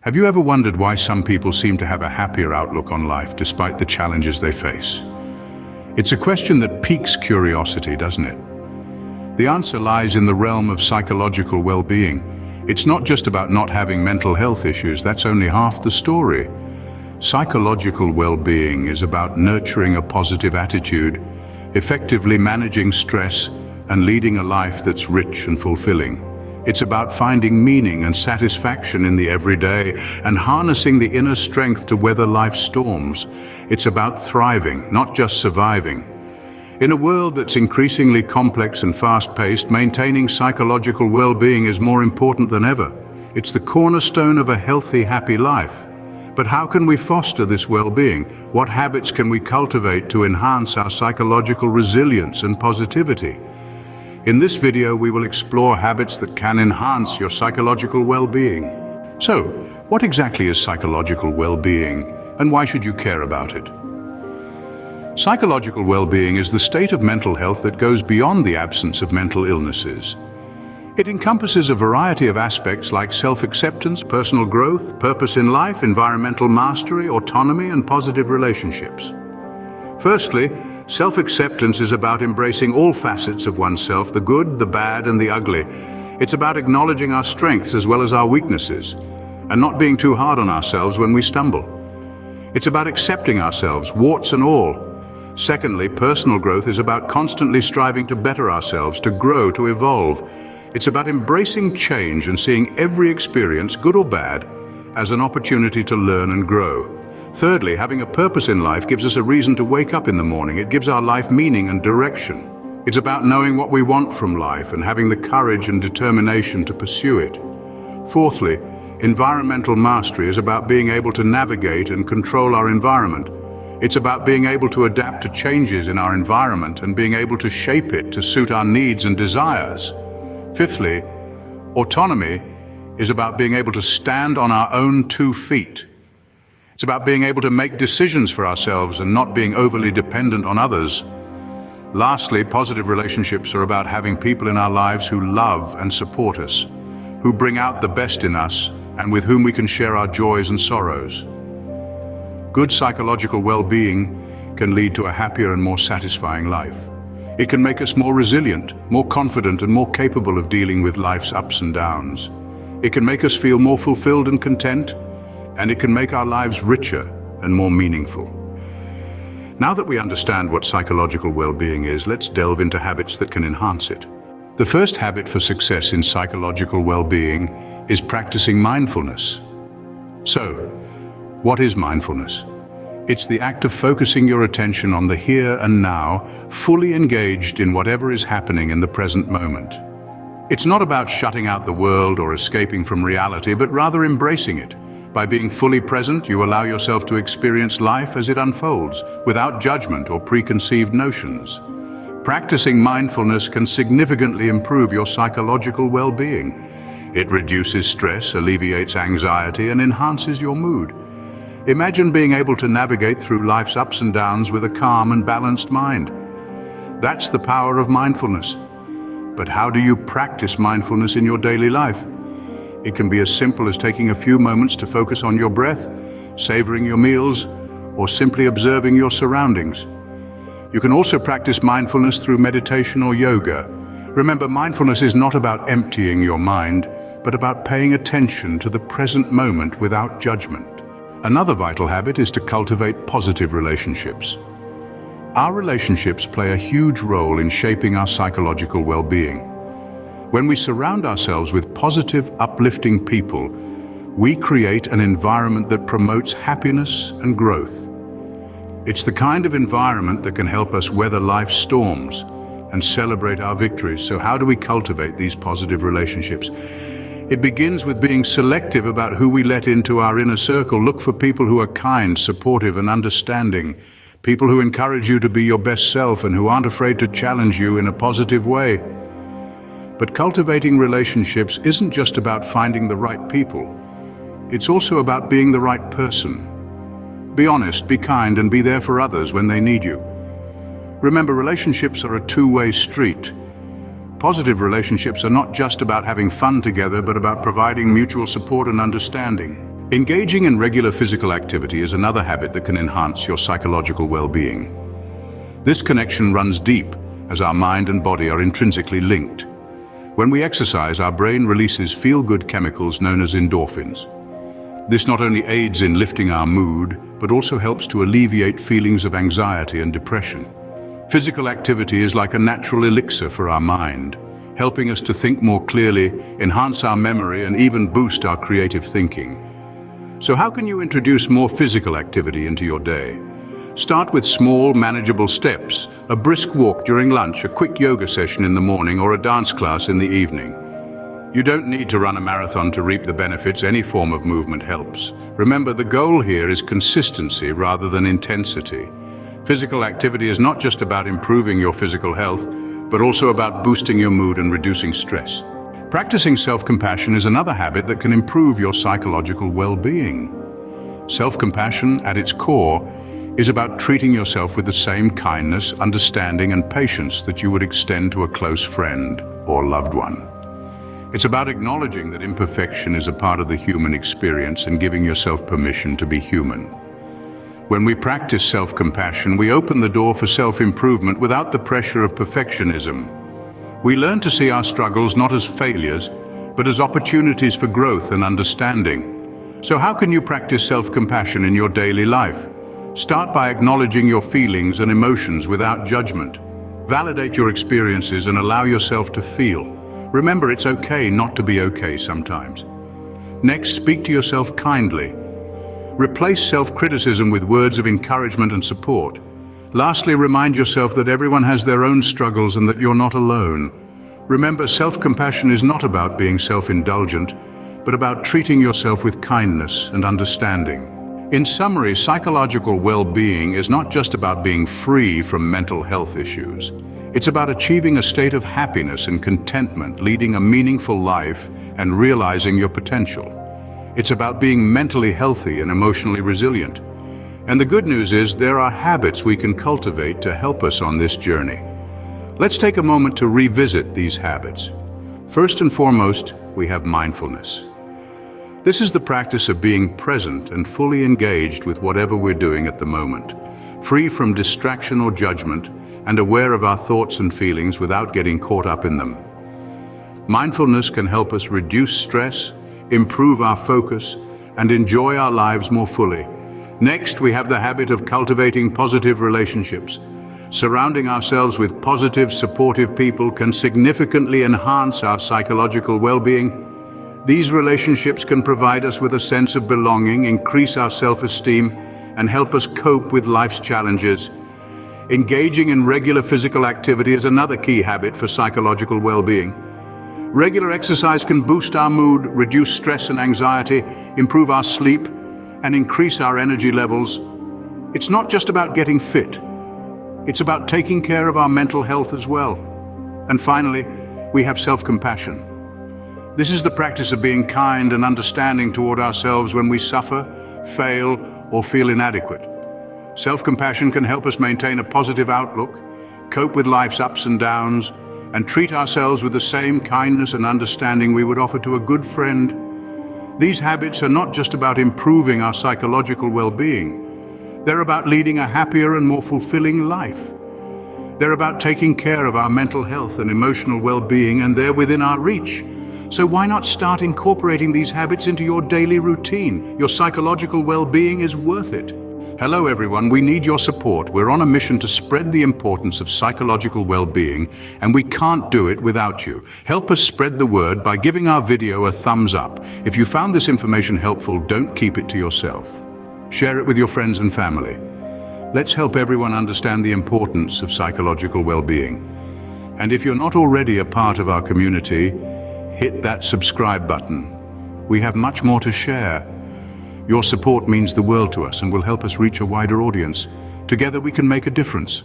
Have you ever wondered why some people seem to have a happier outlook on life despite the challenges they face? It's a question that piques curiosity, doesn't it? The answer lies in the realm of psychological well-being. It's not just about not having mental health issues, that's only half the story. Psychological well-being is about nurturing a positive attitude, effectively managing stress, and leading a life that's rich and fulfilling. It's about finding meaning and satisfaction in the everyday and harnessing the inner strength to weather life's storms. It's about thriving, not just surviving. In a world that's increasingly complex and fast-paced, maintaining psychological well-being is more important than ever. It's the cornerstone of a healthy, happy life. But how can we foster this well-being? What habits can we cultivate to enhance our psychological resilience and positivity? In this video, we will explore habits that can enhance your psychological well-being. So, what exactly is psychological well-being, and why should you care about it? Psychological well-being is the state of mental health that goes beyond the absence of mental illnesses. It encompasses a variety of aspects like self-acceptance, personal growth, purpose in life, environmental mastery, autonomy, and positive relationships. Firstly, self-acceptance is about embracing all facets of oneself, the good, the bad, and the ugly. It's about acknowledging our strengths as well as our weaknesses, and not being too hard on ourselves when we stumble. It's about accepting ourselves, warts and all. Secondly, personal growth is about constantly striving to better ourselves, to grow, to evolve. It's about embracing change and seeing every experience, good or bad, as an opportunity to learn and grow. Thirdly, having a purpose in life gives us a reason to wake up in the morning. It gives our life meaning and direction. It's about knowing what we want from life and having the courage and determination to pursue it. Fourthly, environmental mastery is about being able to navigate and control our environment. It's about being able to adapt to changes in our environment and being able to shape it to suit our needs and desires. Fifthly, autonomy is about being able to stand on our own 2 feet. It's about being able to make decisions for ourselves and not being overly dependent on others. Lastly, positive relationships are about having people in our lives who love and support us, who bring out the best in us, and with whom we can share our joys and sorrows. Good psychological well-being can lead to a happier and more satisfying life. It can make us more resilient, more confident, and more capable of dealing with life's ups and downs. It can make us feel more fulfilled and content, and it can make our lives richer and more meaningful. Now that we understand what psychological well-being is, let's delve into habits that can enhance it. The first habit for success in psychological well-being is practicing mindfulness. So, what is mindfulness? It's the act of focusing your attention on the here and now, fully engaged in whatever is happening in the present moment. It's not about shutting out the world or escaping from reality, but rather embracing it. By being fully present, you allow yourself to experience life as it unfolds, without judgment or preconceived notions. Practicing mindfulness can significantly improve your psychological well-being. It reduces stress, alleviates anxiety, and enhances your mood. Imagine being able to navigate through life's ups and downs with a calm and balanced mind. That's the power of mindfulness. But how do you practice mindfulness in your daily life? It can be as simple as taking a few moments to focus on your breath, savoring your meals, or simply observing your surroundings. You can also practice mindfulness through meditation or yoga. Remember, mindfulness is not about emptying your mind, but about paying attention to the present moment without judgment. Another vital habit is to cultivate positive relationships. Our relationships play a huge role in shaping our psychological well-being. When we surround ourselves with positive, uplifting people, we create an environment that promotes happiness and growth. It's the kind of environment that can help us weather life's storms and celebrate our victories. So how do we cultivate these positive relationships? It begins with being selective about who we let into our inner circle. Look for people who are kind, supportive, and understanding. People who encourage you to be your best self and who aren't afraid to challenge you in a positive way. But cultivating relationships isn't just about finding the right people. It's also about being the right person. Be honest, be kind, and be there for others when they need you. Remember, relationships are a two-way street. Positive relationships are not just about having fun together, but about providing mutual support and understanding. Engaging in regular physical activity is another habit that can enhance your psychological well-being. This connection runs deep, as our mind and body are intrinsically linked. When we exercise, our brain releases feel-good chemicals known as endorphins. This not only aids in lifting our mood, but also helps to alleviate feelings of anxiety and depression. Physical activity is like a natural elixir for our mind, helping us to think more clearly, enhance our memory, and even boost our creative thinking. So how can you introduce more physical activity into your day? Start with small, manageable steps: a brisk walk during lunch, a quick yoga session in the morning, or a dance class in the evening. You don't need to run a marathon to reap the benefits. Any form of movement helps. Remember, the goal here is consistency rather than intensity. Physical activity is not just about improving your physical health, but also about boosting your mood and reducing stress. Practicing self-compassion is another habit that can improve your psychological well-being. Self-compassion, at its core, is about treating yourself with the same kindness, understanding, and patience that you would extend to a close friend or loved one. It's about acknowledging that imperfection is a part of the human experience and giving yourself permission to be human. When we practice self-compassion, we open the door for self-improvement without the pressure of perfectionism. We learn to see our struggles not as failures, but as opportunities for growth and understanding. So how can you practice self-compassion in your daily life? Start by acknowledging your feelings and emotions without judgment. Validate your experiences and allow yourself to feel. Remember, it's okay not to be okay sometimes. Next, speak to yourself kindly. Replace self-criticism with words of encouragement and support. Lastly, remind yourself that everyone has their own struggles and that you're not alone. Remember, self-compassion is not about being self-indulgent, but about treating yourself with kindness and understanding. In summary, psychological well-being is not just about being free from mental health issues. It's about achieving a state of happiness and contentment, leading a meaningful life, and realizing your potential. It's about being mentally healthy and emotionally resilient. And the good news is there are habits we can cultivate to help us on this journey. Let's take a moment to revisit these habits. First and foremost, we have mindfulness. This is the practice of being present and fully engaged with whatever we're doing at the moment, free from distraction or judgment, and aware of our thoughts and feelings without getting caught up in them. Mindfulness can help us reduce stress, improve our focus, and enjoy our lives more fully. Next, we have the habit of cultivating positive relationships. Surrounding ourselves with positive, supportive people can significantly enhance our psychological well-being. These relationships can provide us with a sense of belonging, increase our self-esteem, and help us cope with life's challenges. Engaging in regular physical activity is another key habit for psychological well-being. Regular exercise can boost our mood, reduce stress and anxiety, improve our sleep, and increase our energy levels. It's not just about getting fit. It's about taking care of our mental health as well. And finally, we have self-compassion. This is the practice of being kind and understanding toward ourselves when we suffer, fail, or feel inadequate. Self-compassion can help us maintain a positive outlook, cope with life's ups and downs, and treat ourselves with the same kindness and understanding we would offer to a good friend. These habits are not just about improving our psychological well-being. They're about leading a happier and more fulfilling life. They're about taking care of our mental health and emotional well-being, and they're within our reach. So why not start incorporating these habits into your daily routine? Your psychological well-being is worth it. Hello everyone, we need your support. We're on a mission to spread the importance of psychological well-being, and we can't do it without you. Help us spread the word by giving our video a thumbs up. If you found this information helpful, don't keep it to yourself. Share it with your friends and family. Let's help everyone understand the importance of psychological well-being. And if you're not already a part of our community, hit that subscribe button. We have much more to share. Your support means the world to us and will help us reach a wider audience. Together we can make a difference.